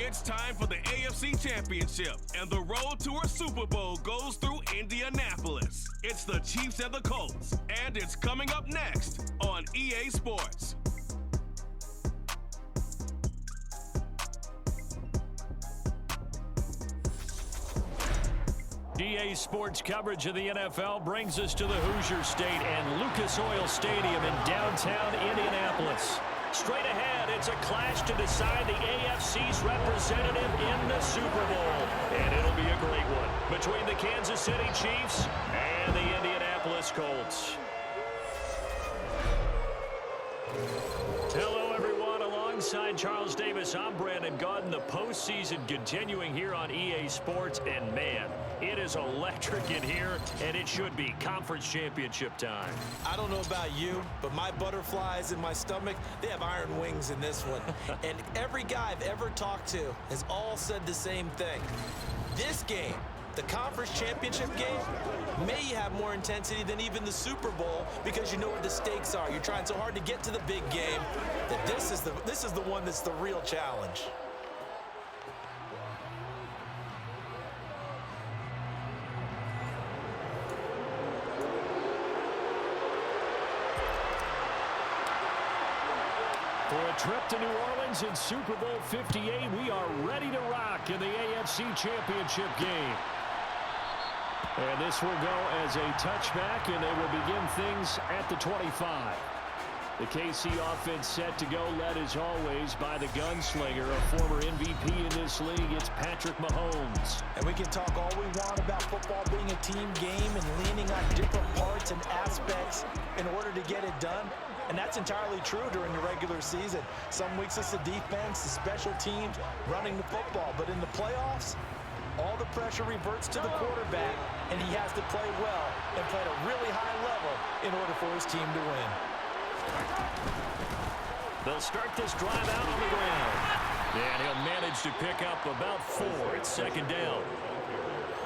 It's time for the AFC Championship, and the road to a Super Bowl goes through Indianapolis. It's the Chiefs and the Colts, and it's coming up next on EA Sports. EA Sports coverage of the NFL brings us to the Hoosier State and Lucas Oil Stadium in downtown Indianapolis. Straight ahead, it's a clash to decide the AFC's representative in the Super Bowl. And it'll be a great one between the Kansas City Chiefs and the Indianapolis Colts. Hello, everyone. Alongside Charles Davis, I'm Brandon Gaudin. The postseason continuing here on EA Sports. And, man, it is electric in here, and it should be conference championship time. I don't know about you, but my butterflies in my stomach, they have iron wings in this one. And every guy I've ever talked to has all said the same thing. This game, the conference championship game, may have more intensity than even the Super Bowl because you know what the stakes are. You're trying so hard to get to the big game that this is the one that's the real challenge. For a trip to New Orleans in Super Bowl 58, we are ready to rock in the AFC Championship game. And this will go as a touchback, and they will begin things at the 25. The KC offense set to go, led as always by the gunslinger, a former MVP in this league. It's Patrick Mahomes. And we can talk all we want about football being a team game and leaning on different parts and aspects in order to get it done. And that's entirely true during the regular season. Some weeks it's the defense, the special teams, running the football. But in the playoffs, all the pressure reverts to the quarterback, and he has to play well and play at a really high level in order for his team to win. They'll start this drive out on the ground. And he'll manage to pick up about 4. It's second down.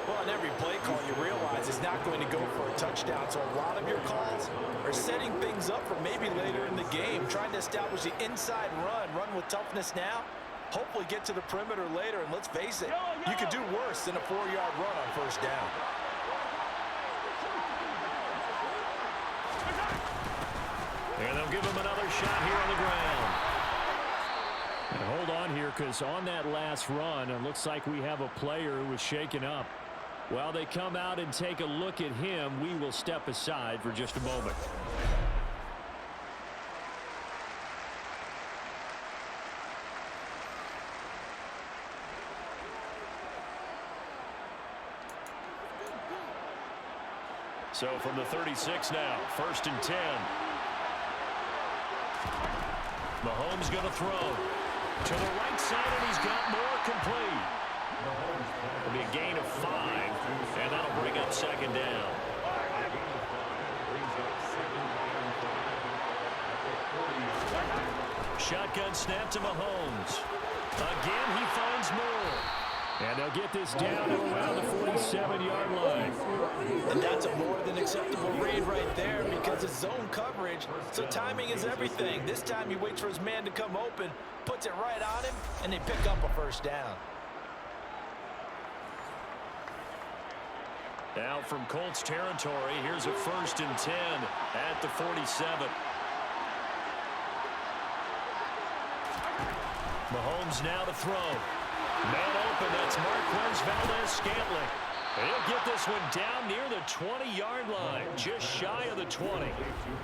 Well, on every play call, you realize it's not going to go for a touchdown. So a lot of your calls are setting things up for maybe later in the game, trying to establish the inside run with toughness now, hopefully get to the perimeter later. And let's face it, you could do worse than a 4-yard run on first down. And they'll give him another shot here on the ground. And hold on here, because on that last run, it looks like we have a player who was shaken up. While they come out and take a look at him, we will step aside for just a moment. So from the 36 now, 1st and 10. Mahomes going to throw to the right side, and he's got more complete. It'll be a gain of 5, and that'll bring up second down. Shotgun snap to Mahomes. Again, he finds more. And they'll get this down to around the 47-yard line. And that's a more than acceptable read right there because it's zone coverage, so timing is everything. This time he waits for his man to come open, puts it right on him, and they pick up a first down. Now from Colts territory, here's a 1st and 10 at the 47. Mahomes now to throw. Man open, that's Marquez Valdes-Scantling. He'll get this one down near the 20-yard line, just shy of the 20.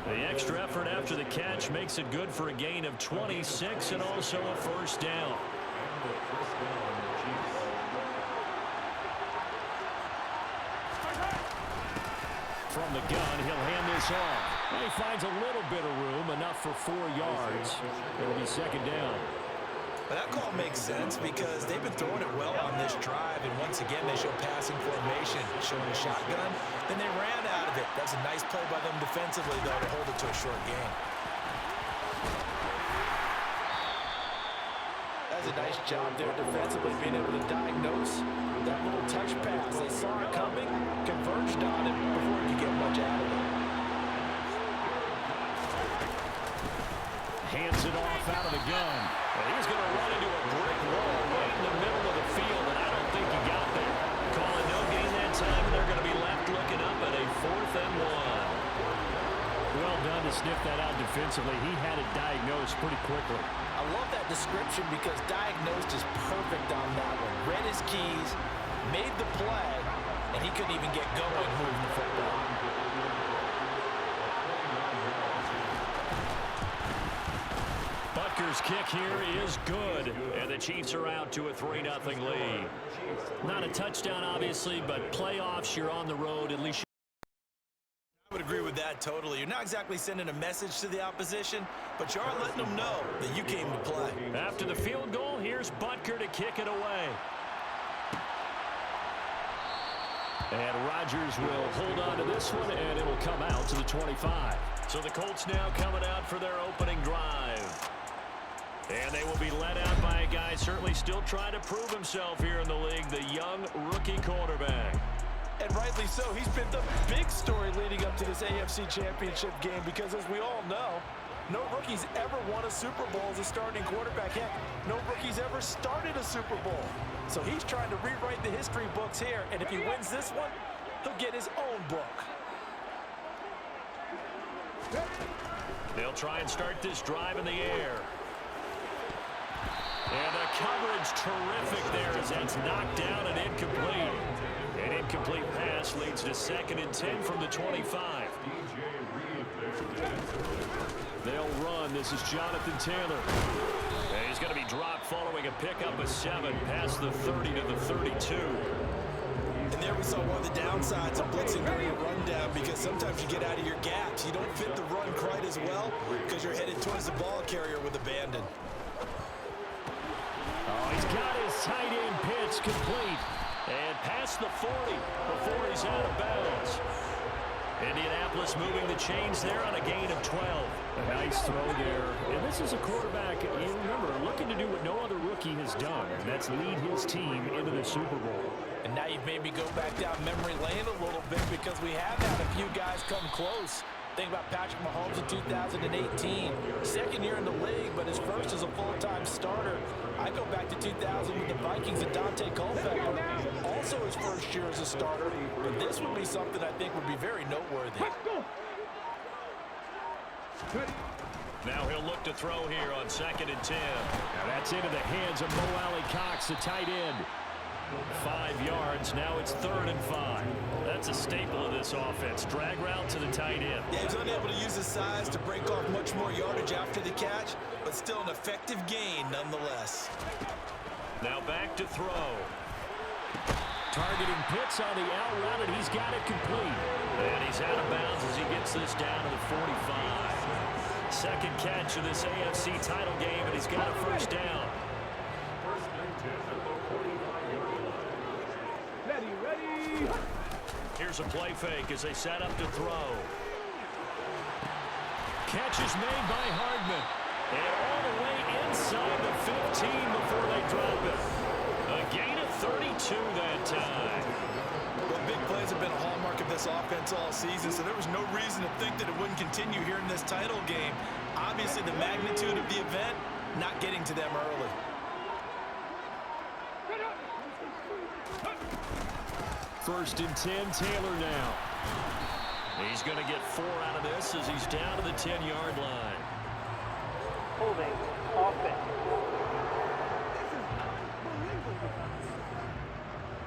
The extra effort after the catch makes it good for a gain of 26 and also a first down. From the gun, he'll hand this off. And he finds a little bit of room, enough for 4 yards. It'll be second down. But that call makes sense because they've been throwing it well on this drive, and once again they show passing formation, showing a shotgun. Then they ran out of it. That's a nice play by them defensively, though, to hold it to a short gain. That's a nice job there defensively, being able to diagnose that little touch pass. They saw it coming, converged on it before he could get much out of it. Hands it off out of the gun. And he's going to run into a brick wall right in the sniff that out defensively. He had it diagnosed pretty quickly. I love that description because diagnosed is perfect on that one. Read his keys, made the play, and he couldn't even get going moving the football. Butker's kick here is good, and the Chiefs are out to a 3-0 lead. Not a touchdown, obviously, but playoffs, you're on the road, at least. I would agree with that totally. You're not exactly sending a message to the opposition, but you are letting them know that you came to play. After the field goal, here's Butker to kick it away. And Rodgers will hold on to this one, and it will come out to the 25. So the Colts now coming out for their opening drive. And they will be led out by a guy certainly still trying to prove himself here in the league, the young rookie quarterback. And rightly so. He's been the big story leading up to this AFC Championship game because, as we all know, no rookie's ever won a Super Bowl as a starting quarterback. Heck, no rookie's ever started a Super Bowl. So he's trying to rewrite the history books here, and if he wins this one, he'll get his own book. They'll try and start this drive in the air. And the coverage terrific there as that's knocked down and incomplete. An incomplete pass leads to 2nd and 10 from the 25. They'll run. This is Jonathan Taylor. And he's going to be dropped following a pickup of 7 past the 30 to the 32. And there we saw one of the downsides of blitzing during a rundown because sometimes you get out of your gaps. You don't fit the run quite as well because you're headed towards the ball carrier with abandon. Oh, he's got his tight end pitch complete. And past the 40 before he's out of bounds. Indianapolis moving the chains there on a gain of 12. A nice throw there. And this is a quarterback, remember, looking to do what no other rookie has done, and that's lead his team into the Super Bowl. And now you've made me go back down memory lane a little bit because we have had a few guys come close. Think about Patrick Mahomes in 2018. Second year in the league, but his first as a full-time starter. I go back to 2000 with the Vikings and Dante Culpepper. Also his first year as a starter. But this would be something I think would be very noteworthy. Now he'll look to throw here on 2nd and 10. Now that's into the hands of Mo Alley-Cox, the tight end. 5 yards. Now it's 3rd and 5. That's a staple of this offense. Drag route to the tight end. Yeah, he's unable to use his size to break off much more yardage after the catch, but still an effective gain nonetheless. Now back to throw. Targeting Pitts on the out route, and he's got it complete. And he's out of bounds as he gets this down to the 45. Second catch of this AFC title game, and he's got a first down. Here's a play fake as they set up to throw. Catch is made by Hardman. And all the way inside the 15 before they drop it. A gain of 32 that time. Well, big plays have been a hallmark of this offense all season, so there was no reason to think that it wouldn't continue here in this title game. Obviously, the magnitude of the event, not getting to them early. First and 10, Taylor now. He's going to get 4 out of this as he's down to the 10-yard line. Holding offense.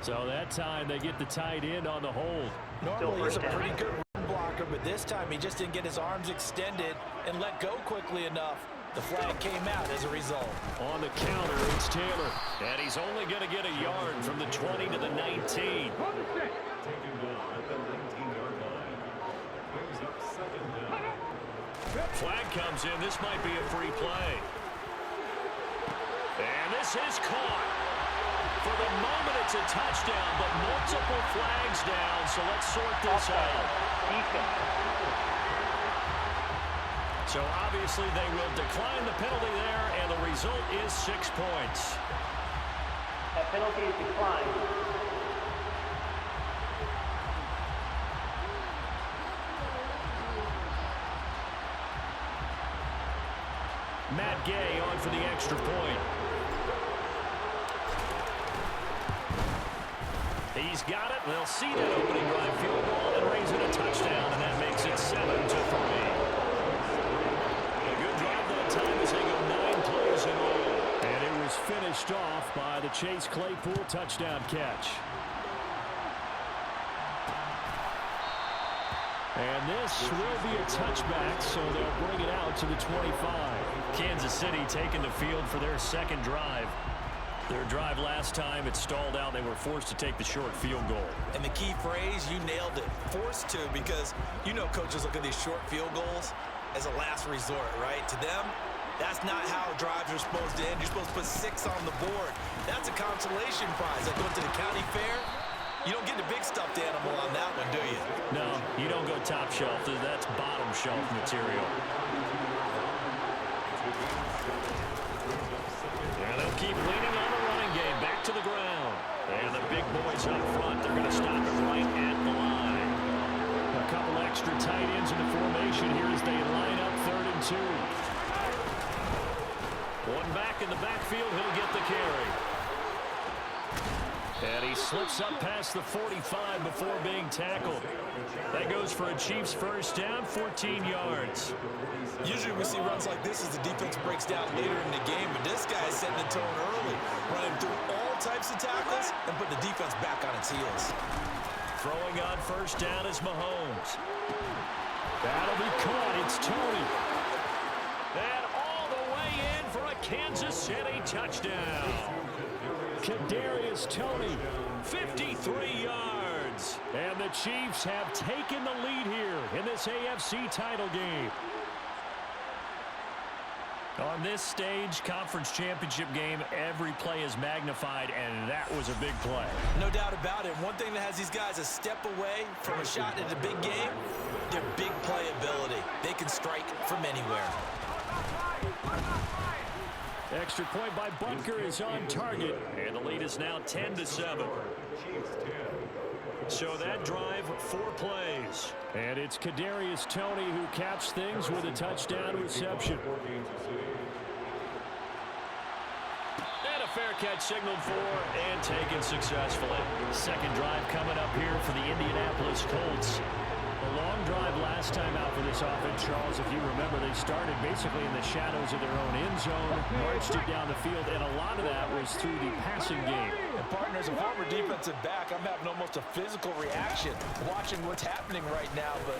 So that time they get the tight end on the hold. Normally he's a pretty good run blocker, but this time he just didn't get his arms extended and let go quickly enough. The flag came out as a result. On the counter, it's Taylor. And he's only going to get a yard from the 20 to the 19. Flag comes in. This might be a free play. And this is caught. For the moment, it's a touchdown, but multiple flags down. So let's sort this out. So obviously they will decline the penalty there, and the result is 6 points. That penalty is declined. Matt Gay on for the extra point. He's got it. They'll see that opening drive field goal and raise it a touchdown, and that makes it 7-3. finished off by the Chase Claypool touchdown catch. And this will be a touchback, so they'll bring it out to the 25. Kansas City taking the field for their second drive. Their drive last time, it stalled out. They were forced to take the short field goal. And the key phrase, you nailed it, forced to, because you know coaches look at these short field goals as a last resort, right? To them, that's not how drives are supposed to end. You're supposed to put 6 on the board. That's a consolation prize. Like going to the county fair, you don't get the big stuffed animal on that one, do you? No, you don't go top shelf. That's bottom shelf material. And they'll keep leaning on the running game. Back to the ground. And the big boys up front, they're going to stop it right at the line. A couple extra tight ends in the formation here as they line up 3rd and 2. One back in the backfield, he'll get the carry. And he slips up past the 45 before being tackled. That goes for a Chiefs first down, 14 yards. Usually we see runs like this as the defense breaks down later in the game, but this guy is setting the tone early, running through all types of tackles and put the defense back on its heels. Throwing on first down is Mahomes. That'll be caught. It's Tony. And all the way in for a Kansas City touchdown. Kadarius Toney, 53 yards. and the Chiefs have taken the lead here in this AFC title game. On this stage, conference championship game, every play is magnified, and that was a big play. No doubt about it. One thing that has these guys a step away from a shot at a big game, their big playability. They can strike from anywhere. Extra point by Bunker is on target. And the lead is now 10-7. So that drive, 4 plays. And it's Kadarius Toney who caps things with a touchdown reception. And a fair catch signaled for and taken successfully. Second drive coming up here for the Indianapolis Colts. A long drive last time out for this offense, Charles. If you remember, they started basically in the shadows of their own end zone, marched it down the field, and a lot of that was through the passing game. And partners, a former defensive back, I'm having almost a physical reaction watching what's happening right now. But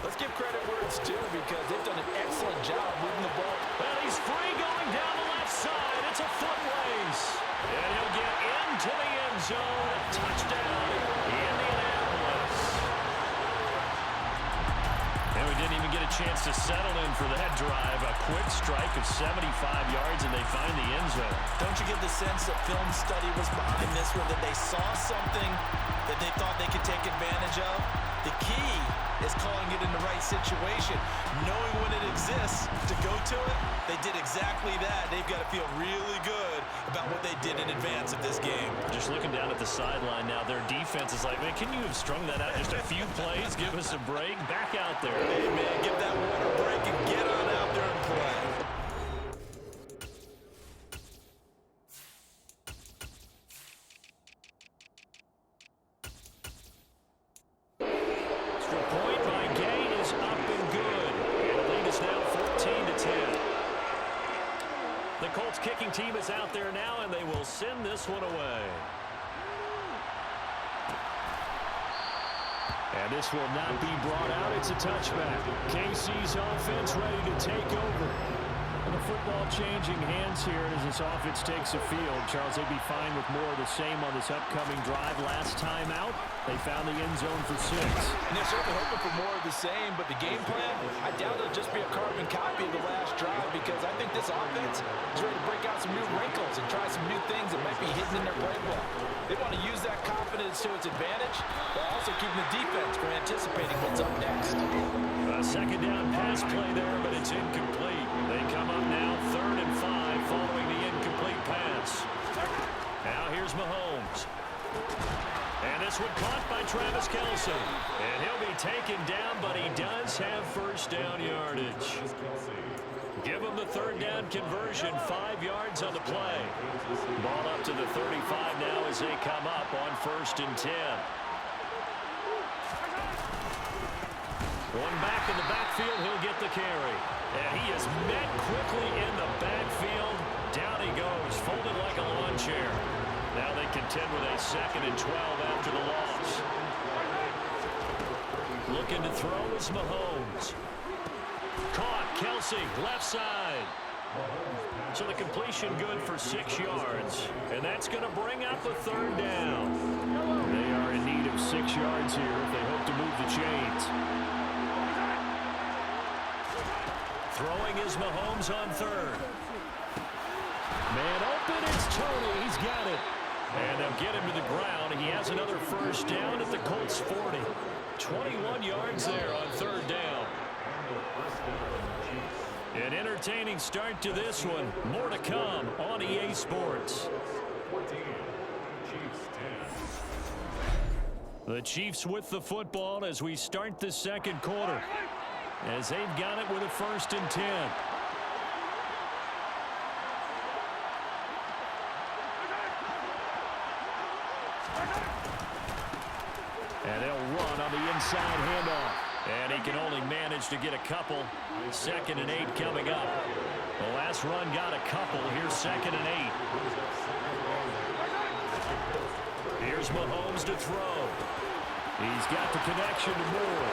let's give credit where it's due because they've done an excellent job moving the ball. And he's free going down the left side. It's a foot race. And he'll get into the end zone. Touchdown, Indianapolis. And we didn't even get a chance to settle in for that drive. A quick strike of 75 yards, and they find the end zone. Don't you get the sense that film study was behind this one, that they saw something that they thought they could take advantage of? The key is calling it in the right situation, knowing when it exists to go to it. They did exactly that. They've got to feel really good about what they did in advance of this game. Just looking down at the sideline now, their defense is like, man, can you have strung that out just a few plays? Give us a break. Back out there. Hey, man, give that one a break and get on out there and play. Extra point by Gay is up and good. And the lead is now 14-10. The Colts kicking team is out there now, and they will send this one away. And this will not be brought out. It's a touchback. KC's offense ready to take over. And the football changing hands here as this offense takes the field. Charles, they'd be fine with more of the same on this upcoming drive. Last time out, they found the end zone for 6. And they're certainly hoping for more of the same, but the game plan, I doubt it'll just be a carbon copy of the last drive because I think this offense is ready to break out some new wrinkles and try some new things that might be hidden in their playbook. They want to use that confidence to its advantage while also keeping the defense from anticipating what's up next. A second down pass play there, but it's incomplete. They come up now 3rd and 5 following the incomplete pass. Now here's Mahomes. And this one caught by Travis Kelce. And he'll be taken down, but he does have first down yardage. Give him the 3rd down conversion, 5 yards on the play. Ball up to the 35 now as they come up on 1st and 10. One back in the backfield, he'll get the carry. And he is met quickly in the backfield. Down he goes, folded like a chair. Now they contend with a 2nd and 12 after the loss. Looking to throw is Mahomes. Caught, Kelsey, left side. So the completion good for 6 yards. And that's going to bring up a 3rd down. They are in need of 6 yards here if they hope to move the chains. Throwing is Mahomes on 3rd. Man open, it's Tony. He's got it. And they'll get him to the ground. He has another 1st down at the Colts 40. 21 yards there on 3rd down. An entertaining start to this one. More to come on EA Sports. The Chiefs with the football as we start the 2nd quarter. As they've got it with a 1st and 10. And they'll run on the inside handoff. And he can only manage to get a couple. 2nd and 8 coming up. The last run got a couple. Here's 2nd and 8. Here's Mahomes to throw. He's got the connection to Moore.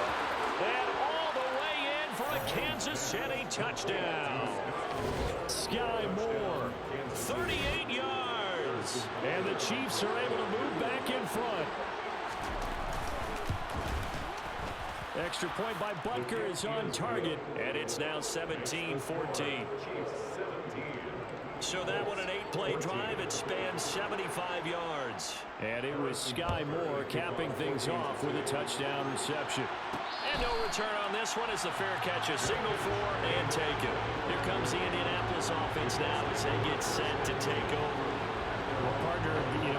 And all the way in for a Kansas City touchdown. Sky Moore, 38 yards. And the Chiefs are able to move back in front. Extra point by Butker is on target, and it's now 17-14. So that one an 8-play drive. It spans 75 yards. And it was Sky Moore capping things off with a touchdown reception. And no return on this one as the fair catch is signaled for and taken. Here comes the Indianapolis offense now as they get set to take over. Well, partner,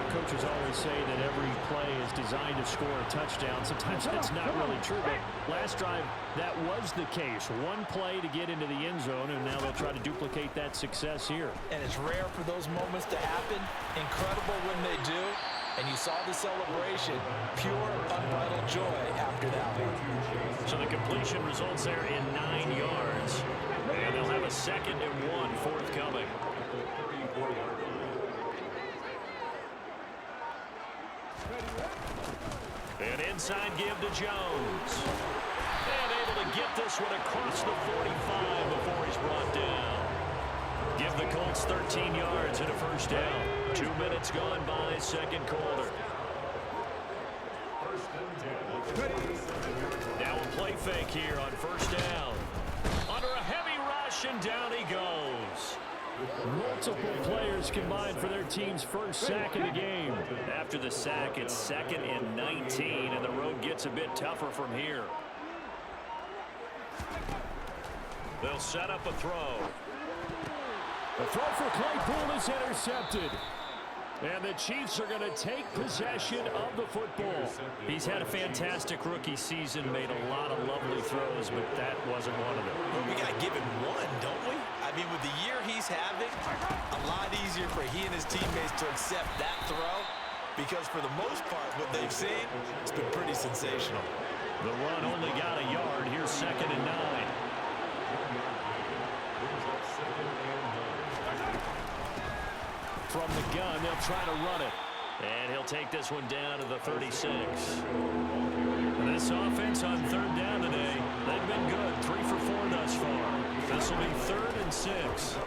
coaches always say that every play is designed to score a touchdown. Sometimes that's not really true, but last drive, that was the case. One play to get into the end zone, and now they'll try to duplicate that success here. And it's rare for those moments to happen. Incredible when they do. And you saw the celebration. Pure, unbridled joy after that one. So the completion results there in 9 yards. And they'll have a 2nd and 1 forthcoming. An inside give to Jones. And able to get this one across the 45 before he's brought down. Give the Colts 13 yards and a 1st down. 2 minutes gone by, 2nd quarter. Now a play fake here on 1st down. Under a heavy rush, and down he goes. Multiple players combined for their team's 1st sack of the game. After the sack, it's 2nd and 19, and the road gets a bit tougher from here. They'll set up a throw. The throw for Claypool is intercepted. And the Chiefs are going to take possession of the football. He's had a fantastic rookie season, made a lot of lovely throws, but that wasn't one of them. Well, we got to give him one, don't we? I mean, with the year he's having, a lot easier for he and his teammates to accept that throw because for the most part, what they've seen, it's been pretty sensational. The run only got a yard. Here's 2nd and 9. From the gun, they'll try to run it. And he'll take this one down to the 36. This offense on 3rd down today, they've been good. 3 for 4 thus far. This will be 3rd and 6.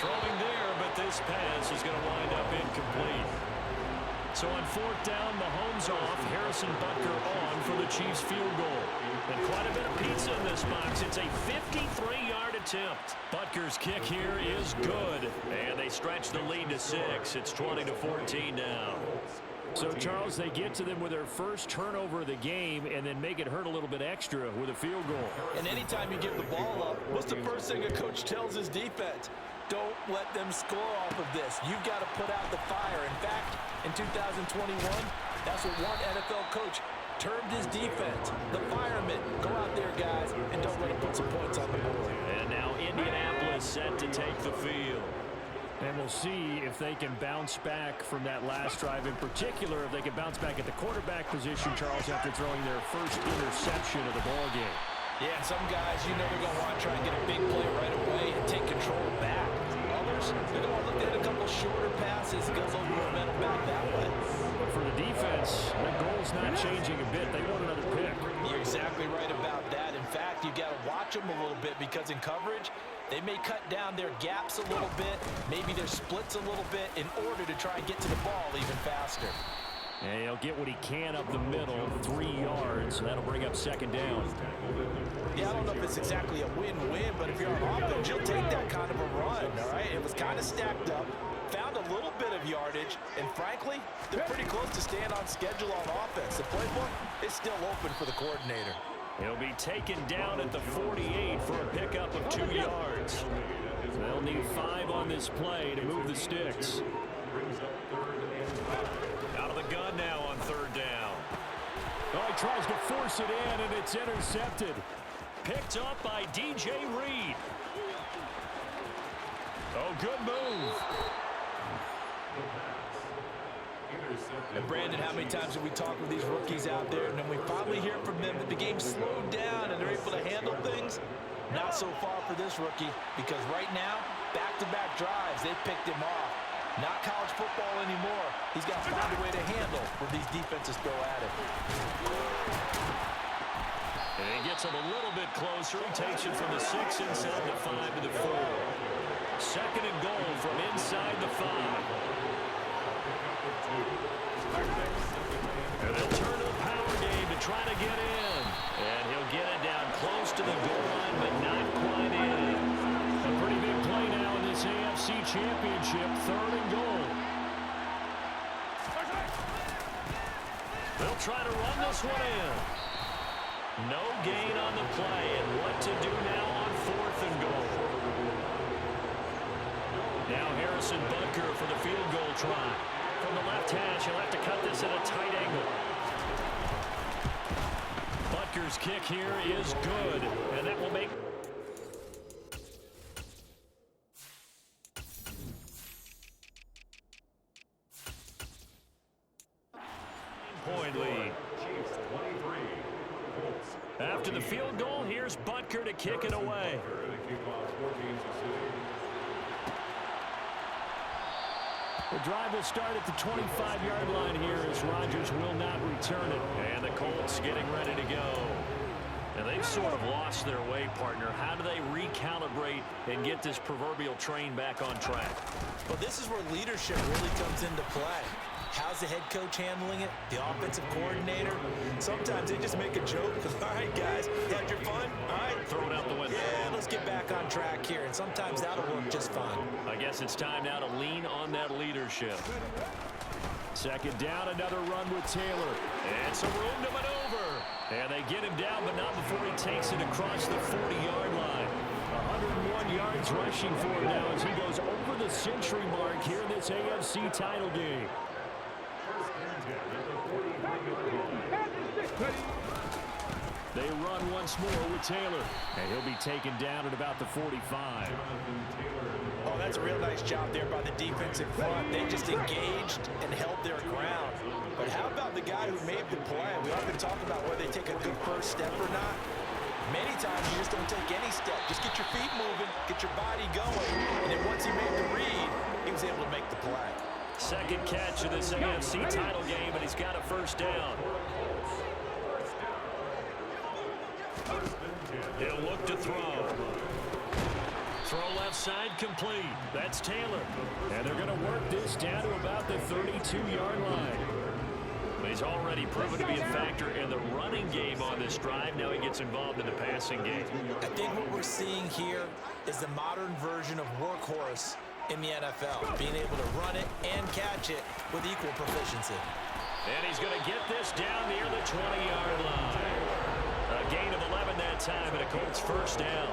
Throwing there, but this pass is going to wind up incomplete. So on 4th down, Mahomes off, Harrison Butker on for the Chiefs field goal. And quite a bit of pizza in this box. It's a 53-yard attempt. Butker's kick here is good. And they stretch the lead to 6. It's 20-14 now. So, Charles, they get to them with their first turnover of the game and then make it hurt a little bit extra with a field goal. And anytime you give the ball up, what's the first thing a coach tells his defense? Don't let them score off of this. You've got to put out the fire. In fact, in 2021, that's what one NFL coach termed his defense. The firemen. Go out there, guys, and don't let them put some points on the board. And now Indianapolis set to take the field. And we'll see if they can bounce back from that last drive. In particular, if they can bounce back at the quarterback position, Charles, after throwing their first interception of the ball game. Yeah, some guys, you know, they're going to want to try and get a big play right away and take control back. Others, they're going to look at a couple short passes, goes over momentum back that way. But for the defense, the goal's not changing a bit. They want another pick. You're exactly right about that. In fact, you got to watch them a little bit because in coverage, they may cut down their gaps a little bit, maybe their splits a little bit in order to try and get to the ball even faster. And he'll get what he can up the middle, 3 yards. That'll bring up second down. Yeah, I don't know if it's exactly a win-win, but if you're on offense, you'll take that kind of a run, all right? It was kind of stacked up, found a little bit of yardage, and frankly, they're pretty close to staying on schedule on offense. The playbook is still open for the coordinator. He'll be taken down at the 48 for a pickup of 2 yards. They'll need 5 on this play to move the sticks. Out of the gun now on third down. Oh, he tries to force it in, and it's intercepted. Picked up by DJ Reed. Oh, good move. And Brandon, how many times have we talked with these rookies out there, and then we finally hear from them that the game slowed down and they're able to handle things? Not so far for this rookie, because right now, back-to-back drives, they picked him off. Not college football anymore. He's got to find a way to handle what these defenses throw at him. And he gets him a little bit closer. He takes it from the 6 inside the 5 to the 4. Second and goal from inside the 5. And they'll turn to the power game to try to get in. And he'll get it down close to the goal line, but not quite in. A pretty big play now in this AFC Championship, third and goal. They'll try to run this one in. No gain on the play, and what to do now on fourth and goal. Now Harrison Butker for the field goal try. From the left hash, he'll have to cut this at a tight angle. Butker's kick here is good, and that will make... point lead. After the field goal, here's Butker to kick it away. The drive will start at the 25-yard line here as Rodgers will not return it. And the Colts getting ready to go. And they've sort of lost their way, partner. How do they recalibrate and get this proverbial train back on track? Well, this is where leadership really comes into play. How's the head coach handling it? The offensive coordinator? Sometimes they just make a joke. All right, guys, had your fun? All right. Throw it out the window. Yeah, let's get back on track here. And sometimes that'll work just fine. I guess it's time now to lean on that leadership. Second down, another run with Taylor. And some room to maneuver. And they get him down, but not before he takes it across the 40-yard line. 101 yards rushing for him now as he goes over the century mark here in this AFC title game. They run once more with Taylor, and he'll be taken down at about the 45. Oh, that's a real nice job there by the defensive front. They just engaged and held their ground. But how about the guy who made the play? We often talk about whether they take a good first step or not. Many times you just don't take any step. Just get your feet moving, get your body going. And then once he made the read, he was able to make the play. Second catch of this AFC title game, and he's got a first down. He'll look to throw. Throw left side complete. That's Taylor. And they're going to work this down to about the 32-yard line. He's already proven to be a factor in the running game on this drive. Now he gets involved in the passing game. I think what we're seeing here is the modern version of workhorse in the NFL, being able to run it and catch it with equal proficiency. And he's going to get this down near the 20-yard line. A gain of 11 that time, and a Colts first down.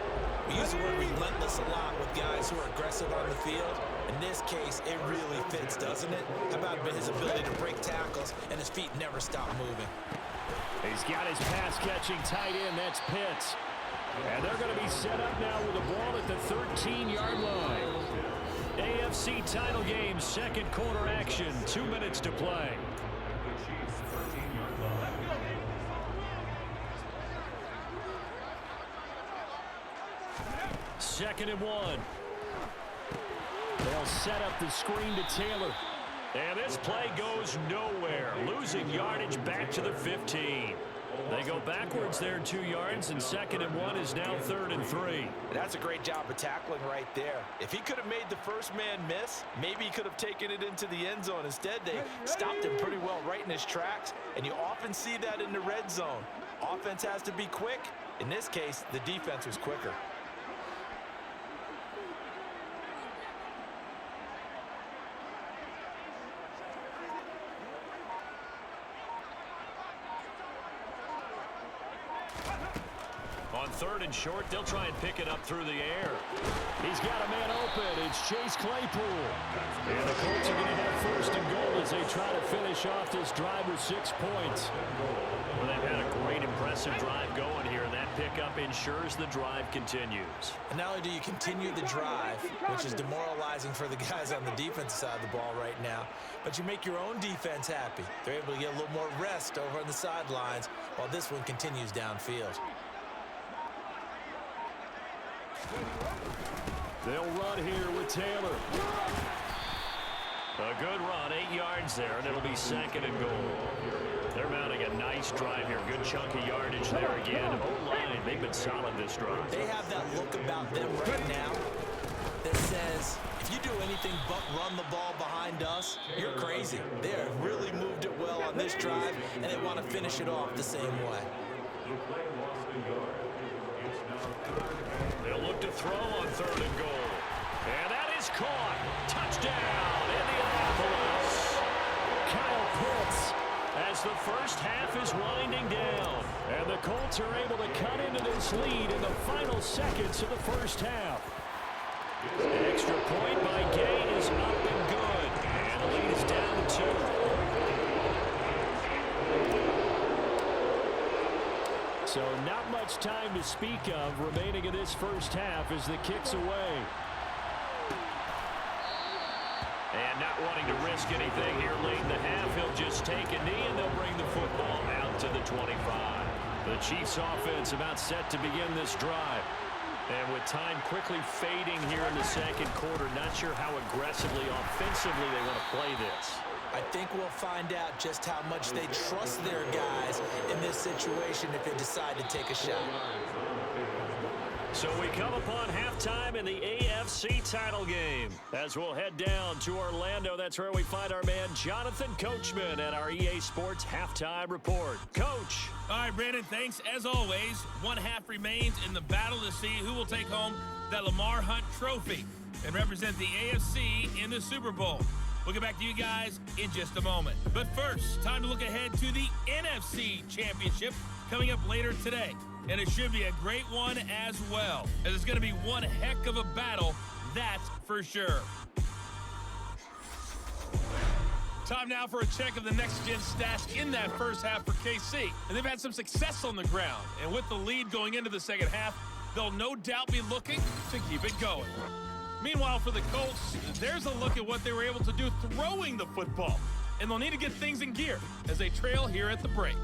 We use the word relentless a lot with guys who are aggressive on the field. In this case, it really fits, doesn't it? How about his ability to break tackles and his feet never stop moving? He's got his pass-catching tight end. That's Pitts. And they're going to be set up now with the ball at the 13-yard line. AFC title game, second quarter action. 2 minutes to play. Second and 1. They'll set up the screen to Taylor. And this play goes nowhere. Losing yardage back to the 15. They go backwards there 2 yards, and 2nd and 1 is now 3rd and 3. That's a great job of tackling right there. If he could have made the first man miss, maybe he could have taken it into the end zone. Instead, they stopped him pretty well right in his tracks, and you often see that in the red zone. Offense has to be quick. In this case, the defense was quicker. On 3rd and short, they'll try and pick it up through the air. He's got a man open. It's Chase Claypool. And the Colts are going to have 1st and goal as they try to finish off this drive with 6 points. Well, they've had a great, impressive drive going here, and that pickup ensures the drive continues. And not only do you continue the drive, which is demoralizing for the guys on the defensive side of the ball right now, but you make your own defense happy. They're able to get a little more rest over on the sidelines while this one continues downfield. They'll run here with Taylor. A good run, 8 yards there, and it'll be 2nd and goal. They're mounting a nice drive here. Good chunk of yardage there again. O-line, they've been solid this drive. They have that look about them right now that says, if you do anything but run the ball behind us, you're crazy. They have really moved it well on this drive, and they want to finish it off the same way. They'll look to throw on 3rd and goal. And that is caught. Touchdown, Indianapolis. Kyle Pitts. As the first half is winding down. And the Colts are able to cut into this lead in the final seconds of the first half. An extra point by Gay is up and good. And the lead is down to 2. So not much time to speak of remaining in this first half as the kick's away. And not wanting to risk anything here late in the half, he'll just take a knee and they'll bring the football out to the 25. The Chiefs offense about set to begin this drive. And with time quickly fading here in the 2nd quarter, not sure how aggressively, offensively they want to play this. I think we'll find out just how much they trust their guys in this situation if they decide to take a shot. So we come upon halftime in the AFC title game. As we'll head down to Orlando, that's where we find our man Jonathan Coachman at our EA Sports Halftime Report. Coach. All right, Brandon, thanks. As always, 1 half remains in the battle to see who will take home that Lamar Hunt trophy and represent the AFC in the Super Bowl. We'll get back to you guys in just a moment. But first, time to look ahead to the NFC Championship coming up later today. And it should be a great one as well, as it's going to be one heck of a battle, that's for sure. Time now for a check of the next-gen stats in that first half for KC. And they've had some success on the ground. And with the lead going into the second half, they'll no doubt be looking to keep it going. Meanwhile, for the Colts, there's a look at what they were able to do throwing the football. And they'll need to get things in gear as they trail here at the break.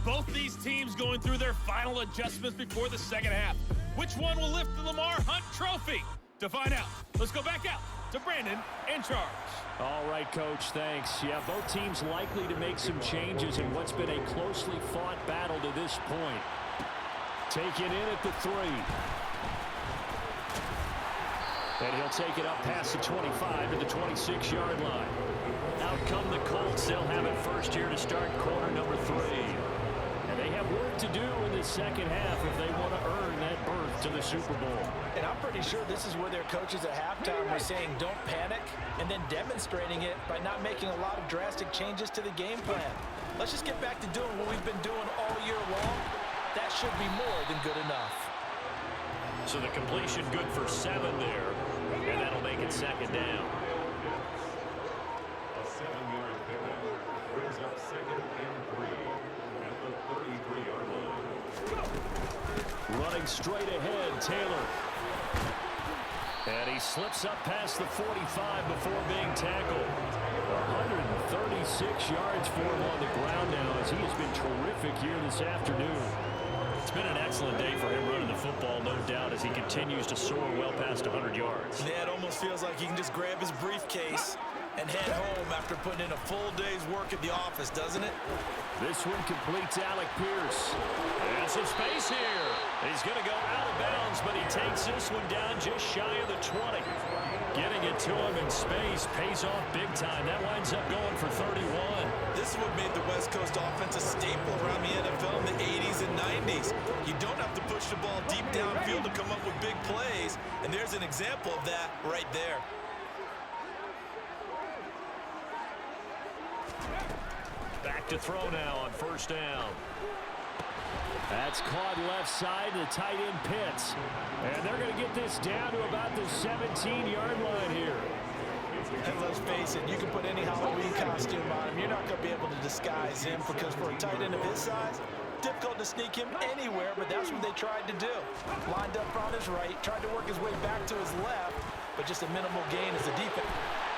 Both these teams going through their final adjustments before the second half. Which one will lift the Lamar Hunt trophy? To find out, let's go back out to Brandon in charge. All right, Coach, thanks. Yeah, both teams likely to make some changes in what's been a closely fought battle to this point. Taken in at the 3. And he'll take it up past the 25 to the 26-yard line. Out come the Colts. They'll have it first here to start quarter number 3. And they have work to do in the second half if they want to earn that berth to the Super Bowl. And I'm pretty sure this is where their coaches at halftime were saying don't panic and then demonstrating it by not making a lot of drastic changes to the game plan. Let's just get back to doing what we've been doing all year long. That should be more than good enough. So the completion good for 7 there, and that'll make it second down. A 7-yard pickup brings up 2nd and 3 at the 33-yard line. Running straight ahead, Taylor. And he slips up past the 45 before being tackled. 136 yards for him on the ground now as he has been terrific here this afternoon. It's been an excellent day for him running the football, no doubt, as he continues to soar well past 100 yards. Yeah, it almost feels like he can just grab his briefcase and head home after putting in a full day's work at the office, doesn't it? This one completes Alec Pierce. And some space here. He's going to go out of bounds, but he takes this one down just shy of the 20. Getting it to him in space pays off big time. That winds up going for 31. This is what made the West Coast offense a staple around the NFL in the 80s and 90s. You don't have to push the ball deep downfield to come up with big plays, and there's an example of that right there. Back to throw now on first down. That's caught left side, the tight end Pitts. And they're going to get this down to about the 17-yard line here. And let's face it, you can put any Halloween costume on him. You're not going to be able to disguise him because for a tight end of his size, difficult to sneak him anywhere, but that's what they tried to do. Lined up on his right, tried to work his way back to his left, but just a minimal gain as a defense.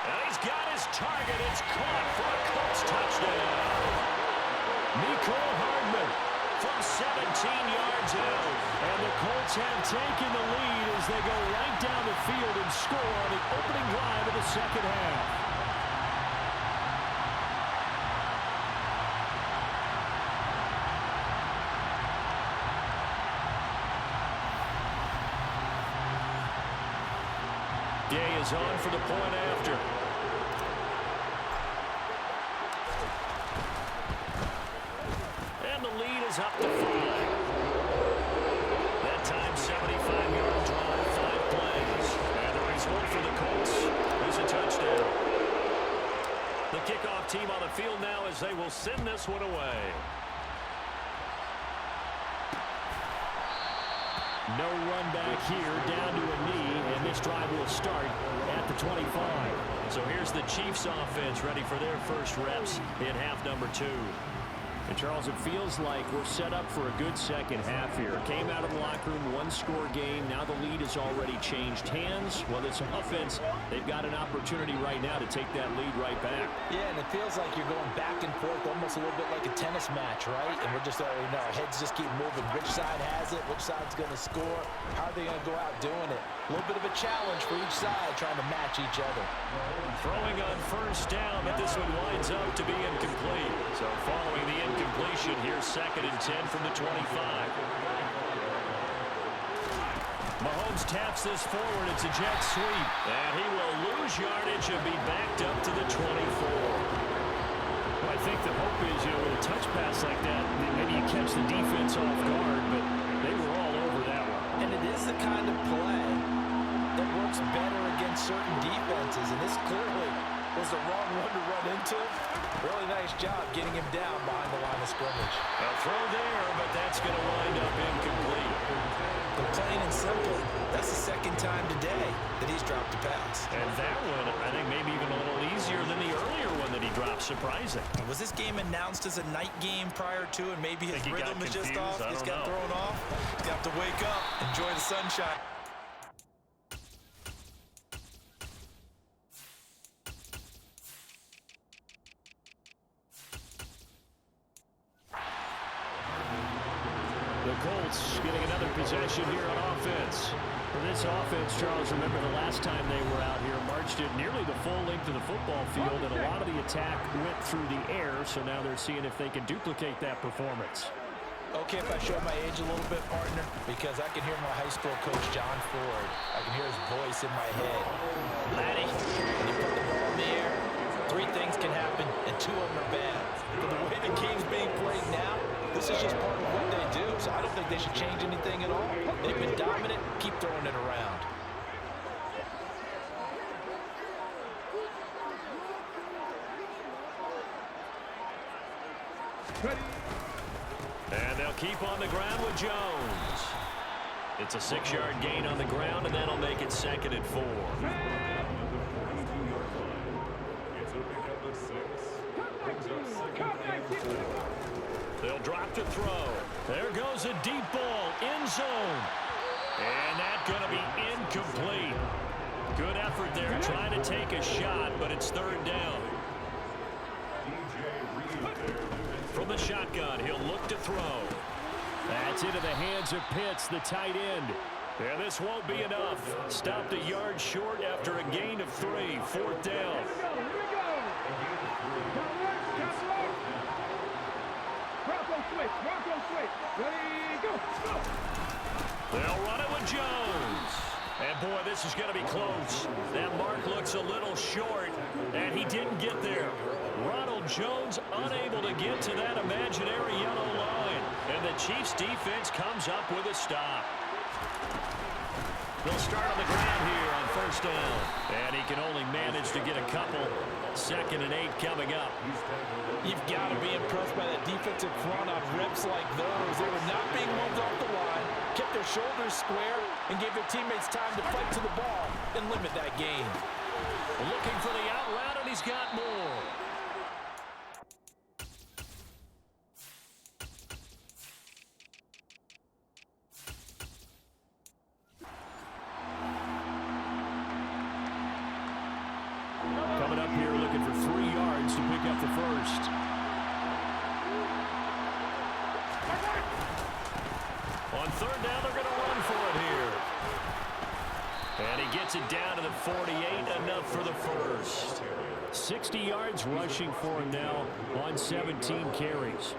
And he's got his target. It's caught for a Colts touchdown. Mecole Hardman from 17 yards out. And the Colts have taken the lead as they go right down the field and score on the opening drive of the second half. Day is on for the point after. And the lead is up to 5. That time, 75-yard drive, 5 plays. And the result for the Colts is a touchdown. The kickoff team on the field now as they will send this one away. No run back here, down to a knee, and this drive will start at the 25. So here's the Chiefs offense ready for their first reps in half number 2. And Charles, it feels like we're set up for a good second half here. Came out of the locker room, one-score game. Now the lead has already changed hands. Well, this offense, they've got an opportunity right now to take that lead right back. Yeah, and it feels like you're going back and forth, almost a little bit like a tennis match, right? And we're just already know our heads just keep moving. Which side has it? Which side's going to score? How are they going to go out doing it? A little bit of a challenge for each side, trying to match each other. Throwing on first down, but this one winds up to be incomplete. So following the incompletion, here's 2nd and 10 from the 25. Mahomes taps this forward. It's a jet sweep. And he will lose yardage and be backed up to the 24. I think the hope is, with a touch pass like that, maybe you catch the defense off guard, but they were all over that one. And it is the kind of play that works better against certain defenses, and this clearly was the wrong one to run into. Really nice job getting him down behind the line of scrimmage. A throw there, but that's going to wind up incomplete. But plain and simple, that's the second time today that he's dropped a pass. And that one, I think, maybe even a little easier than the earlier one that he dropped. Surprising. Was this game announced as a night game prior to, and maybe his rhythm is just off? He's got thrown off. He's got to wake up, enjoy the sunshine. The Colts getting another possession here on offense. For this offense, Charles, remember the last time they were out here, marched it nearly the full length of the football field, and a lot of the attack went through the air, so now they're seeing if they can duplicate that performance. Okay, if I show my age a little bit, partner, because I can hear my high school coach, John Ford. I can hear his voice in my head. Laddie, when you put the ball in the air, 3 things can happen, and 2 of them are bad. But the way the game's being played now, this is just part of what they do, so I don't think they should change anything at all. They've been dominant. Keep throwing it around. And they'll keep on the ground with Jones. It's a 6-yard gain on the ground, and that'll make it 2nd and 4. They'll drop to throw. There goes a deep ball, end zone. And that's going to be incomplete. Good effort there, trying to take a shot, but it's 3rd down. From the shotgun, he'll look to throw. That's into the hands of Pitts, the tight end. And this won't be enough. Stopped a yard short after a gain of 3. 4th down. They'll run it with Jones. And, boy, this is going to be close. That mark looks a little short, and he didn't get there. Ronald Jones unable to get to that imaginary yellow line. And the Chiefs' defense comes up with a stop. They'll start on the ground here on 1st down. And he can only manage to get a couple. 2nd and 8 coming up. You've got to be impressed by that defensive front on reps like those. They were not being moved off the line, kept their shoulders square, and gave their teammates time to fight to the ball and limit that gain. Looking for the out route, and he's got more. Coming up here looking for 3 yards to pick up the first. On 3rd down, they're going to run for it here. And he gets it down to the 48, enough for the first. 60 yards rushing for him now on 17 carries.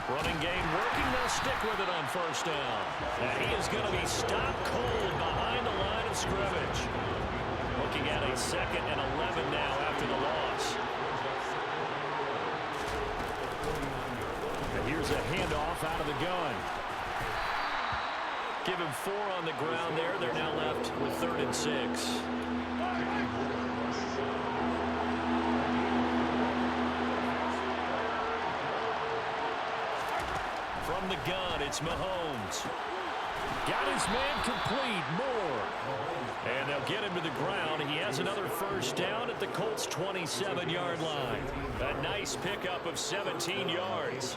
Running game working. They'll stick with it on 1st down. And he is going to be stopped cold behind the line of scrimmage. Looking at a 2nd and 11 now after the loss. And here's a handoff out of the gun. Give him 4 on the ground there. They're now left with 3rd and 6. From the gun, it's Mahomes. Got his man complete. Moore. And they'll get him to the ground. He has another 1st down at the Colts' 27-yard line. A nice pickup of 17 yards.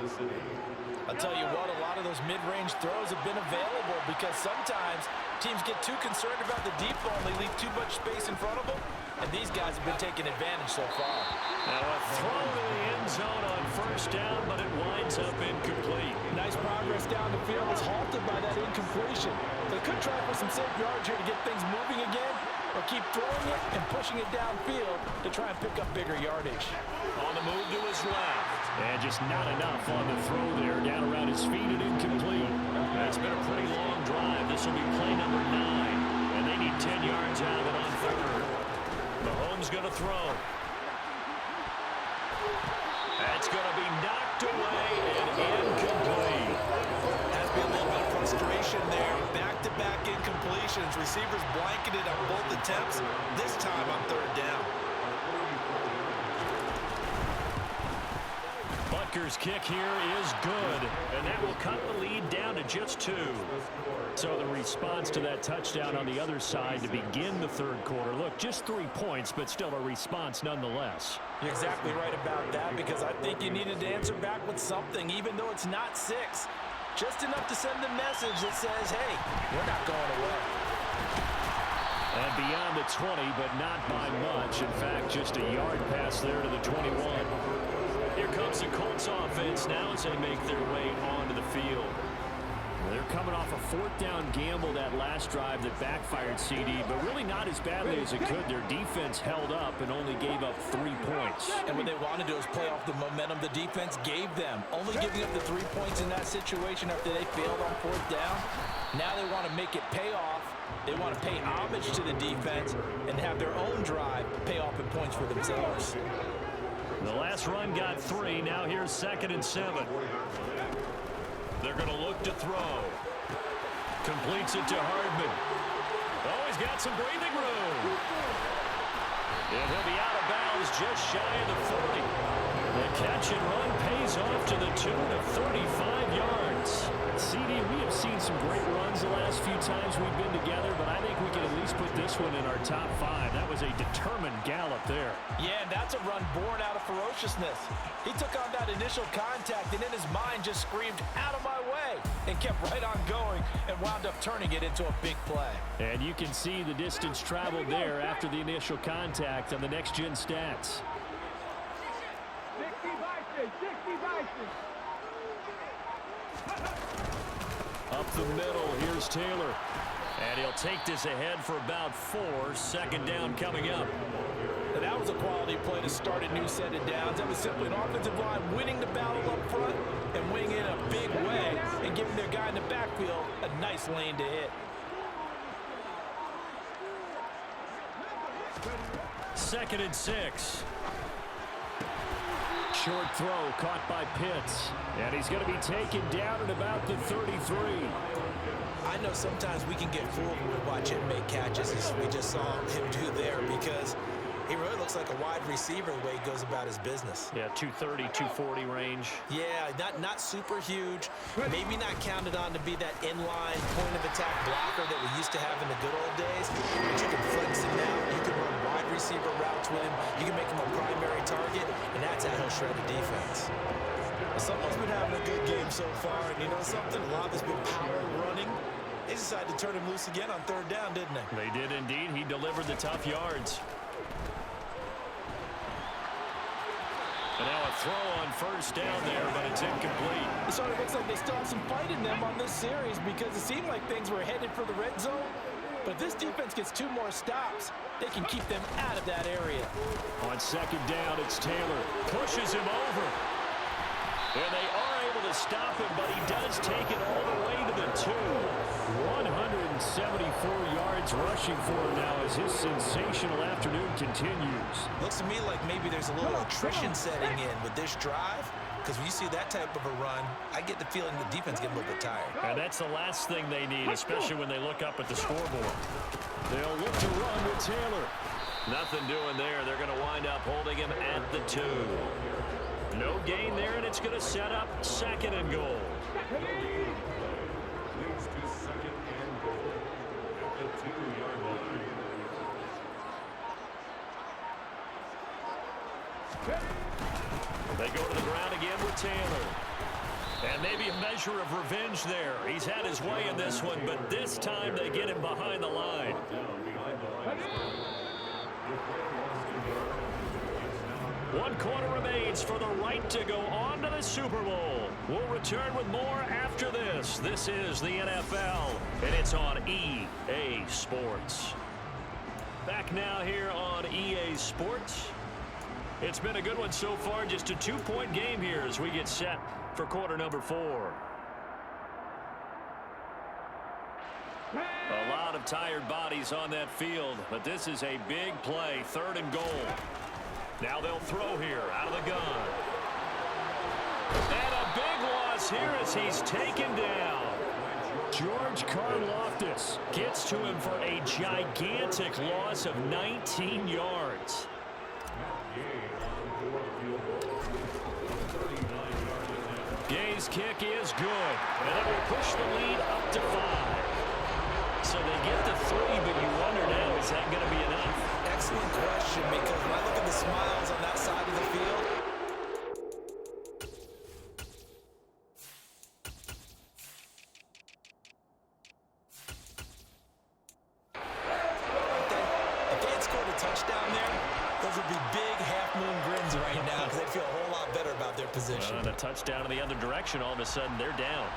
I'll tell you what, a lot of those mid-range throws have been available because sometimes teams get too concerned about the deep ball and they leave too much space in front of them, and these guys have been taking advantage so far. Now a throw to the end zone on 1st down, but it winds up incomplete. Nice progress down the field is halted by that incompletion. They could try for some safe yards here to get things moving again, or keep throwing it and pushing it downfield to try and pick up bigger yardage. On the move to his left. And just not enough on the throw there. Down around his feet and incomplete. It's been a pretty long drive. This will be play number 9. And they need 10 yards out of it on 3rd. Mahomes going to throw. That's going to be knocked away and incomplete. Has been a little bit of frustration there. Back-to-back incompletions. Receivers blanketed on both attempts. This time on 3rd down. Butker's kick here is good, and that will cut the lead down to just 2. So the response to that touchdown on the other side to begin the 3rd quarter. Look, just 3 points, but still a response nonetheless. You're exactly right about that because I think you needed to answer back with something, even though it's not 6. Just enough to send a message that says, hey, we're not going away. And beyond the 20, but not by much. In fact, just a yard pass there to the 21. Here comes the Colts offense now as they make their way onto the field. They're coming off a 4th down gamble that last drive that backfired, CD, but really not as badly as it could. Their defense held up and only gave up 3 points. And what they want to do is play off the momentum the defense gave them. Only giving up the 3 points in that situation after they failed on 4th down. Now they want to make it pay off. They want to pay homage to the defense and have their own drive pay off in points for themselves. The last run got 3. Now here's 2nd and 7. They're going to look to throw. Completes it to Hardman. Oh, he's got some breathing room. And he'll be out of bounds just shy of the 40. The catch and run pays off to the tune of 35 yards. CD, we have seen some great runs the last last few times we've been together, but I think we can at least put this one in our top 5. That was a determined gallop there. Yeah, and that's a run born out of ferociousness. He took on that initial contact, and in his mind just screamed, "Out of my way," and kept right on going and wound up turning it into a big play. And you can see the distance traveled there after the initial contact on the next-gen stats. 60 Vikings, 60 Vikings. Up the middle, here's Taylor. And he'll take this ahead for about 4. Second down coming up. And that was a quality play to start a new set of downs. That was simply an offensive line winning the battle up front and winning in a big way and giving their guy in the backfield a nice lane to hit. Second and 6. Short throw caught by Pitts. And he's going to be taken down at about the 33. I know sometimes we can get fooled when we watch him make catches, as we just saw him do there, because he really looks like a wide receiver the way he goes about his business. Yeah, 230, 240 range. Yeah, not super huge. Maybe not counted on to be that inline point-of-attack blocker that we used to have in the good old days. But you can flex him out. You can run wide receiver routes with him. You can make him a primary target, and that's how he'll shred the defense. Someone's been having a good game so far, and you know something? A lot of it's been power running. They decided to turn him loose again on third down, didn't they? They did indeed. He delivered the tough yards. And now a throw on first down there, but it's incomplete. It sort of looks like they still have some fight in them on this series, because it seemed like things were headed for the red zone. But if this defense gets 2 more stops, they can keep them out of that area. On second down, it's Taylor. Pushes him over. And they are able to stop him, but he does take it all the way to the 2. 174 yards rushing for him now as his sensational afternoon continues. Looks to me like maybe there's a little attrition setting in with this drive, because when you see that type of a run, I get the feeling the defense getting a little bit tired. And that's the last thing they need, especially when they look up at the scoreboard. They'll look to run with Taylor. Nothing doing there. They're going to wind up holding him at the 2. No gain there, and it's going to set up second and goal. Leads to second and goal at the 2-yard line. They go to the ground again with Taylor. And maybe a measure of revenge there. He's had his way in this one, but this time they get him behind the line. Down behind the line. 1 quarter remains for the right to go on to the Super Bowl. We'll return with more after this. This is the NFL, and it's on EA Sports. Back now here on EA Sports. It's been a good one so far. Just a 2-point game here as we get set for quarter number 4. A lot of tired bodies on that field, but this is a big play. 3rd and goal. Now they'll throw here out of the gun. And a big loss here as he's taken down. George Karlaftis Gets to him for a gigantic loss of 19 yards. Gay's kick is good, and it will push the lead up to 5. So they get to 3, but you wonder now, is that going to be enough? Excellent question, because when I look at the smiles on that side of the field, if they had scored a touchdown there, those would be big half-moon grins right now, because they'd feel a whole lot better about their position. And a touchdown in the other direction, all of a sudden they're down.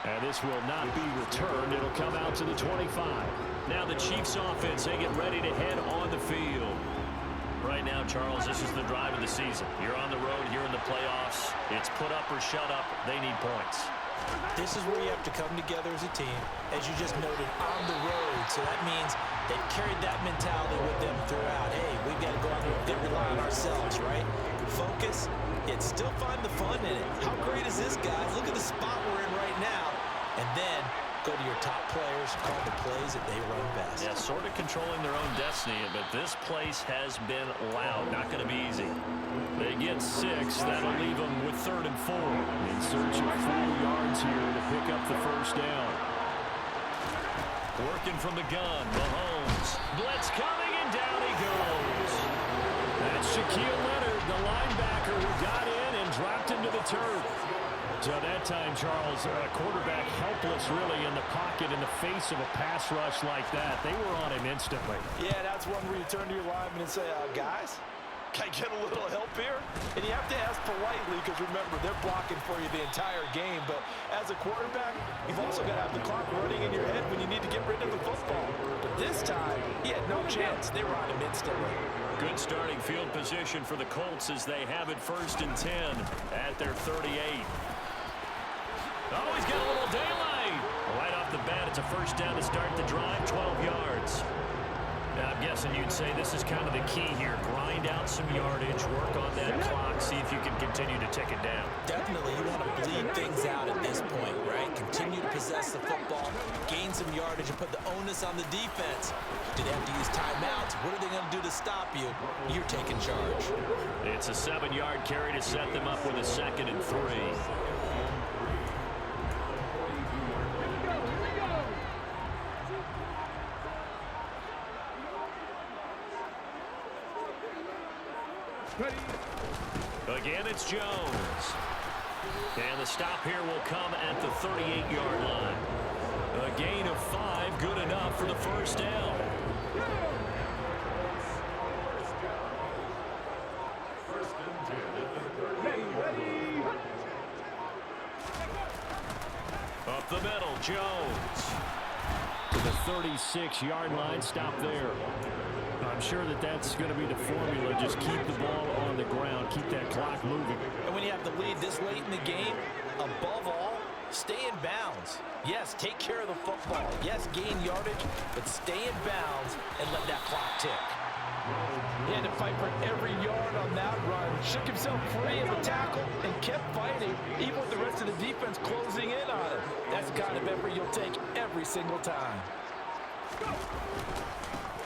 And this will not be returned. It'll come out to the 25. Now the Chiefs offense, they get ready to head on the field. Right now, Charles, this is the drive of the season. You're on the road here in the playoffs. It's put up or shut up. They need points. This is where you have to come together as a team, as you just noted, on the road. So that means they've carried that mentality with them throughout. Hey, we've got to go out there and rely on ourselves, right? Focus, yet still find the fun in it. How great is this, guys? Look at the spot we're in right now. And then go to your top players, call the plays that they run best. Yeah, sort of controlling their own destiny, but this place has been loud. Not going to be easy. They get 6. That'll leave them with 3rd and 4. in search of 4 yards here to pick up the first down. Working from the gun, Mahomes. Blitz coming, and down he goes. That's Shaquille Leonard, the linebacker who got in and dropped him to the turf. So that time, Charles, quarterback helpless really in the pocket in the face of a pass rush like that. They were on him instantly. Yeah, that's one where you turn to your lineman and say, guys, can I get a little help here? And you have to ask politely because, remember, they're blocking for you the entire game. But as a quarterback, you've also got to have the clock running in your head when you need to get rid of the football. But this time, he had no chance. They were on him instantly. Good starting field position for the Colts as they have it 1st and 10 at their 38. Oh, he's got a little daylight. Right off the bat, it's a first down to start the drive, 12 yards. Now, I'm guessing you'd say this is kind of the key here. Grind out some yardage, work on that clock, see if you can continue to tick it down. Definitely, you want to bleed things out at this point, right? Continue to possess the football, gain some yardage, and put the onus on the defense. Do they have to use timeouts? What are they going to do to stop you? You're taking charge. It's a 7-yard carry to set them up with a 2nd and 3. Again, it's Jones. And the stop here will come at the 38-yard line. A gain of 5, good enough for the first down. Up the middle, Jones. To the 36-yard line, stop there. I'm sure that that's going to be the formula. Just keep the ball on the ground. Keep that clock moving. And when you have the lead this late in the game, above all, stay in bounds. Yes, take care of the football. Yes, gain yardage, but stay in bounds and let that clock tick. He had to fight for every yard on that run. Shook himself free of the tackle and kept fighting, even with the rest of the defense closing in on him. That's the kind of effort you'll take every single time.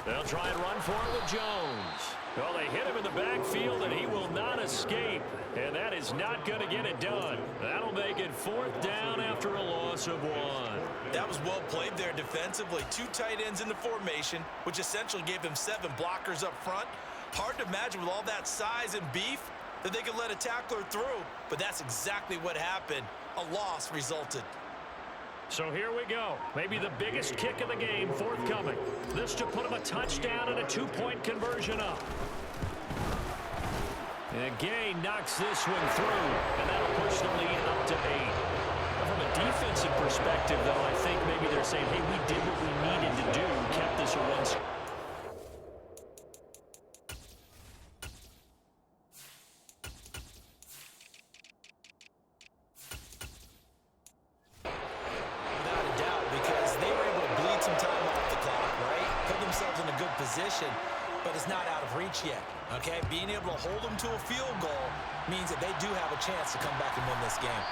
They'll try and run for it with Jones. Well, they hit him in the backfield, and he will not escape. And that is not going to get it done. That'll make it 4th down after a loss of 1. That was well played there defensively. 2 tight ends in the formation, which essentially gave them 7 blockers up front. Hard to imagine with all that size and beef that they could let a tackler through. But that's exactly what happened. A loss resulted. So here we go. Maybe the biggest kick of the game forthcoming. This to put him a touchdown and a 2-point conversion up. And Gay knocks this one through, and that'll push the lead up to 8. From a defensive perspective, though, I think maybe they're saying, hey, we did what we needed to do, kept this a 1. Position, but it's not out of reach yet, okay? Being able to hold them to a field goal means that they do have a chance to come back and win this game.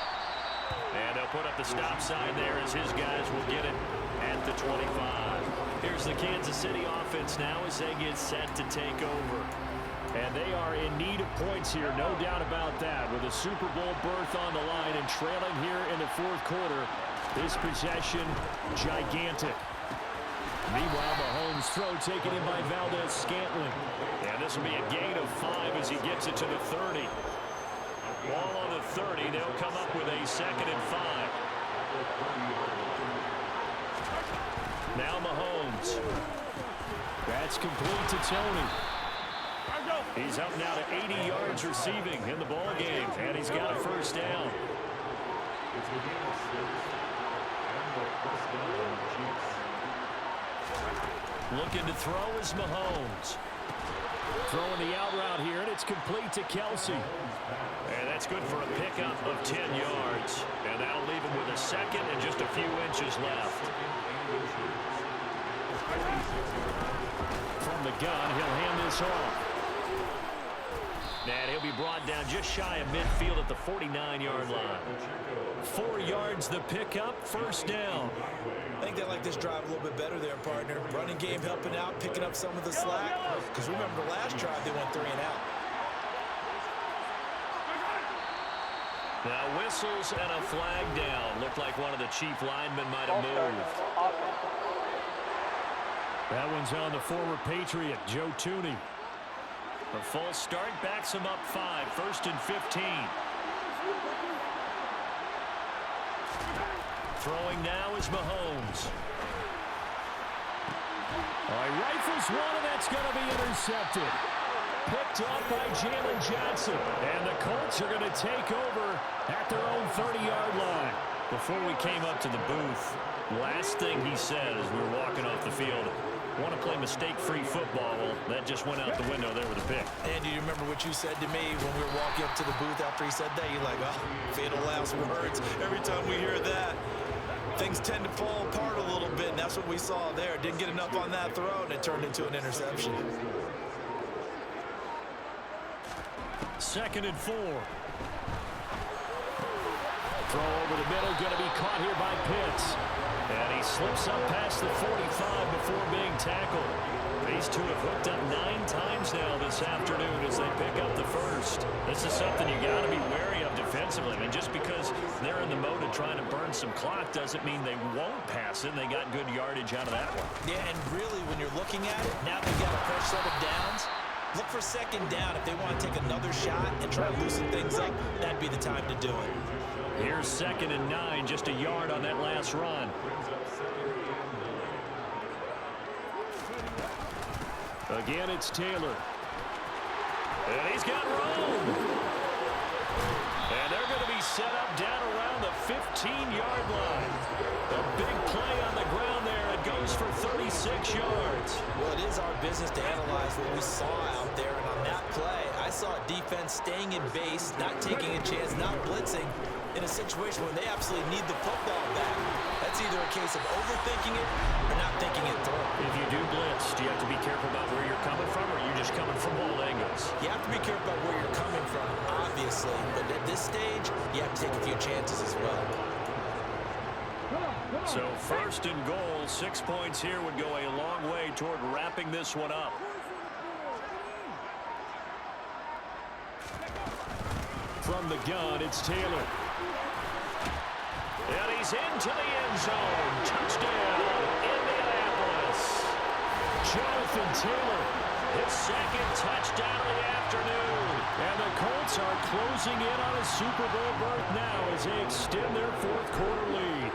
And they'll put up the stop sign there as his guys will get it at the 25. Here's the Kansas City offense now as they get set to take over. And they are in need of points here, no doubt about that. With a Super Bowl berth on the line and trailing here in the 4th quarter, this possession gigantic. Meanwhile, Mahomes' throw taken in by Valdez-Scantling. And this will be a gain of 5 as he gets it to the 30. Ball on the 30. They'll come up with a 2nd and 5. Now Mahomes. That's complete to Tony. He's up now to 80 yards receiving in the ball game, and he's got a first down. Looking to throw is Mahomes. Throwing the out route here, and it's complete to Kelsey. And that's good for a pickup of 10 yards. And that'll leave him with a 2nd and just a few inches left. From the gun, he'll hand this off. And he'll be brought down just shy of midfield at the 49-yard line. 4 yards the pickup, first down. I think they like this drive a little bit better there, partner. Running game helping out, picking up some of the slack. Because remember, the last drive they went 3 and out. Now whistles and a flag down. Looked like one of the chief linemen might have moved. That one's on the former Patriot, Joe Tooney. A false start backs him up 5. 1st and 15. Throwing now is Mahomes. He rifles one, and that's going to be intercepted. Picked up by Jalen Johnson. And the Colts are going to take over at their own 30-yard line. Before we came up to the booth, last thing he said as we were walking off the field, want to play mistake-free football. Well, that just went out the window there with a pick. And do you remember what you said to me when we were walking up to the booth after he said that? You're like, oh, fatal last words. Every time we hear that, things tend to fall apart a little bit, and that's what we saw there. Didn't get enough on that throw, and it turned into an interception. 2nd and 4. Throw over the middle, going to be caught here by Pitts. And he slips up past the 45 before being tackled. These two have hooked up 9 times now this afternoon as they pick up the first. This is something you got to be wary of defensively. I mean, just because they're in the mode of trying to burn some clock doesn't mean they won't pass it. They got good yardage out of that one. Yeah, and really, when you're looking at it, now they've got a fresh set of downs. Look for 2nd down. If they want to take another shot and try to loosen things up, that'd be the time to do it. Here's 2nd and 9, just a yard on that last run. Again, it's Taylor. And he's got room. And they're going to be set up down around the 15-yard line. A big play on the ground there. It goes for 36 yards. Well, it is our business to analyze what we saw out there. And on that play, I saw a defense staying in base, not taking a chance, not blitzing, in a situation where they absolutely need the football back. That's either a case of overthinking it or not thinking it through. If you do blitz, do you have to be careful about where you're coming from, or are you just coming from all angles? You have to be careful about where you're coming from, obviously. But at this stage, you have to take a few chances as well. So 1st and goal, 6 points here would go a long way toward wrapping this one up. From the gun, it's Taylor. And he's into the end zone. Touchdown, Indianapolis. Jonathan Taylor. His 2nd touchdown of the afternoon. And the Colts are closing in on a Super Bowl berth now as they extend their 4th quarter lead.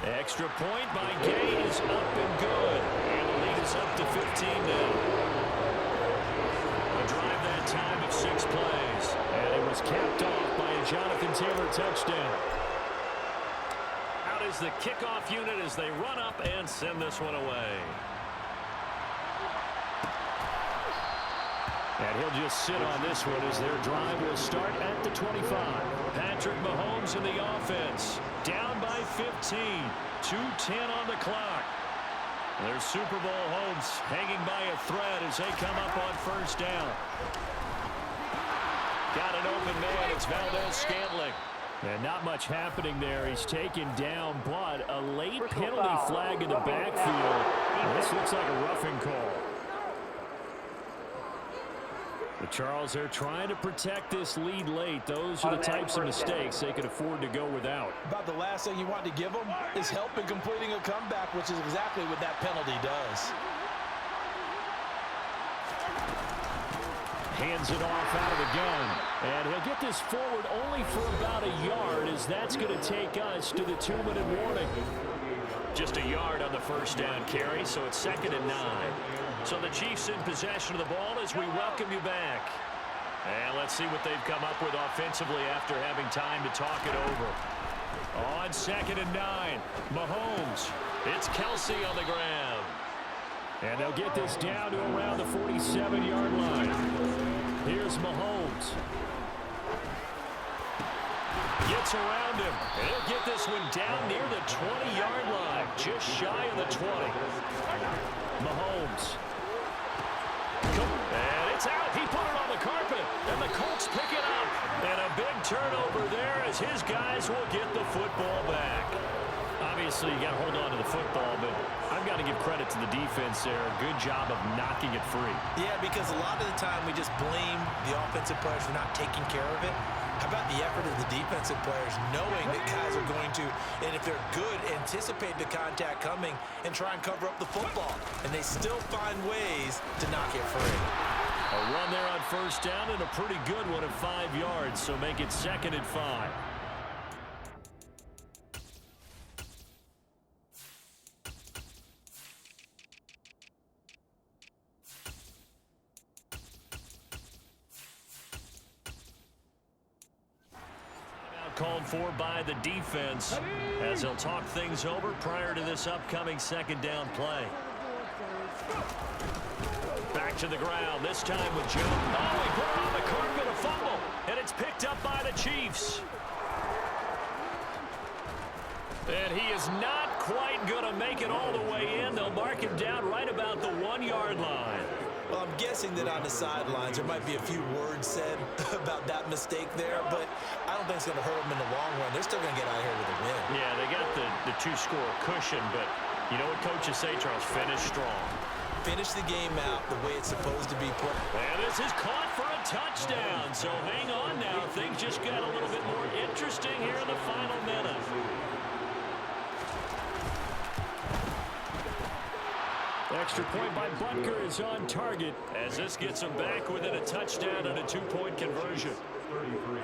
Extra point by Gay is up and good. And the lead is up to 15 now. A drive that time of 6 plays. And it was capped off by a Jonathan Taylor touchdown. Out is the kickoff unit as they run up and send this one away. And he'll just sit on this one as their drive will start at the 25. Patrick Mahomes in the offense. Down by 15. 2:10 on the clock. Their Super Bowl hopes hanging by a thread as they come up on 1st down. Got an open man. It's Valdez-Scantling. And not much happening there. He's taken down, but a late penalty flag in the backfield. This looks like a roughing call. The Charles, they're trying to protect this lead late. Those are the types of mistakes they can afford to go without. About the last thing you want to give them is help in completing a comeback, which is exactly what that penalty does. Hands it off out of the gun. And he'll get this forward only for about a yard, as that's going to take us to the 2-minute warning. Just a yard on the 1st down carry, so it's 2nd and 9. So the Chiefs in possession of the ball as we welcome you back. And let's see what they've come up with offensively after having time to talk it over. On 2nd and 9, Mahomes. It's Kelsey on the ground. And they'll get this down to around the 47-yard line. Here's Mahomes. Gets around him. And he'll get this one down near the 20-yard line. Just shy of the 20. Mahomes. And it's out. He put it on the carpet. And the Colts pick it up. And a big turnover there as his guys will get the football back. Obviously, you got to hold on to the football, but I've got to give credit to the defense there. Good job of knocking it free. Yeah, because a lot of the time we just blame the offensive players for not taking care of it. How about the effort of the defensive players knowing that guys are going to, and if they're good, anticipate the contact coming and try and cover up the football. And they still find ways to knock it free. A run there on first down and a pretty good one at 5 yards, so make it 2nd and 5. Called for by the defense as they'll talk things over prior to this upcoming 2nd down play. Back to the ground, this time with Joe. Oh, he put it on the carpet, a fumble, and it's picked up by the Chiefs. And he is not quite going to make it all the way in. They'll mark him down right about the 1-yard line. Well, I'm guessing that on the sidelines there might be a few words said about that mistake there, but I don't think it's going to hurt them in the long run. They're still going to get out of here with a win. Yeah, they got the 2-score cushion, but you know what coaches say, Charles? Finish strong. Finish the game out the way it's supposed to be put. And this is caught for a touchdown. So hang on now. Things just got a little bit more interesting here in the final minute. Extra point by Butker is on target as this gets him back within a touchdown and a 2-point conversion. 33.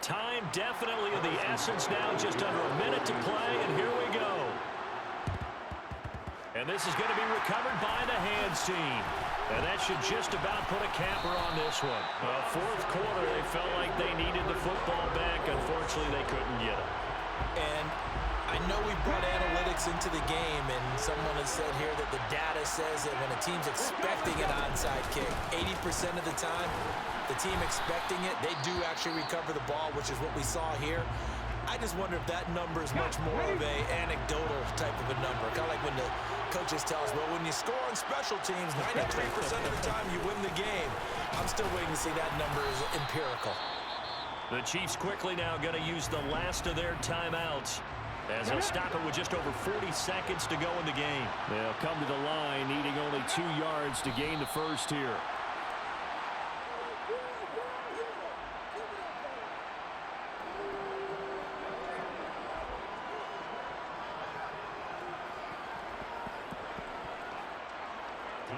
Time definitely of the essence now, just under a minute to play, and here we go. And this is going to be recovered by the hands team. And that should just about put a capper on this one. Fourth quarter, they felt like they needed the football back. Unfortunately, they couldn't get it. And I know we brought analytics into the game, and someone has said here that the data says that when a team's expecting an onside kick, 80% of the time, the team expecting it, they do actually recover the ball, which is what we saw here. I just wonder if that number is much more of a anecdotal type of a number. Kind of like when the coaches tell us, well, when you score on special teams, 93% of the time you win the game. I'm still waiting to see that number is empirical. The Chiefs quickly now going to use the last of their timeouts as they'll stop it with just over 40 seconds to go in the game. They'll come to the line needing only 2 yards to gain the first here.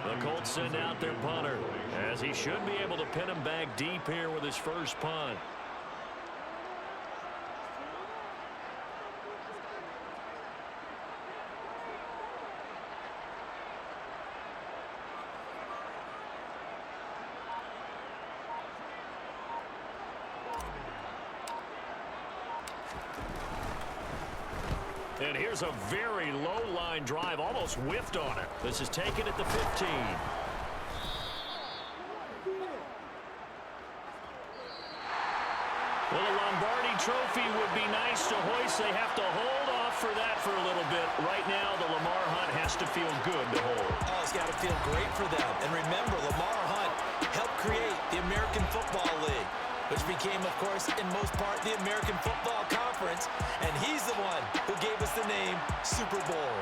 The Colts send out their punter as he should be able to pin him back deep here with his first punt. And here's a very low line drive, almost whiffed on it. This is taken at the 15. Well, a Lombardi trophy would be nice to hoist. They have to hold off for that for a little bit. Right now, the Lamar Hunt has to feel good to hold. Oh, it's got to feel great for them. And remember, Lamar Hunt helped create the American Football League, which became, of course, in most part, the American Football Conference. And he's the one who gave us the name Super Bowl.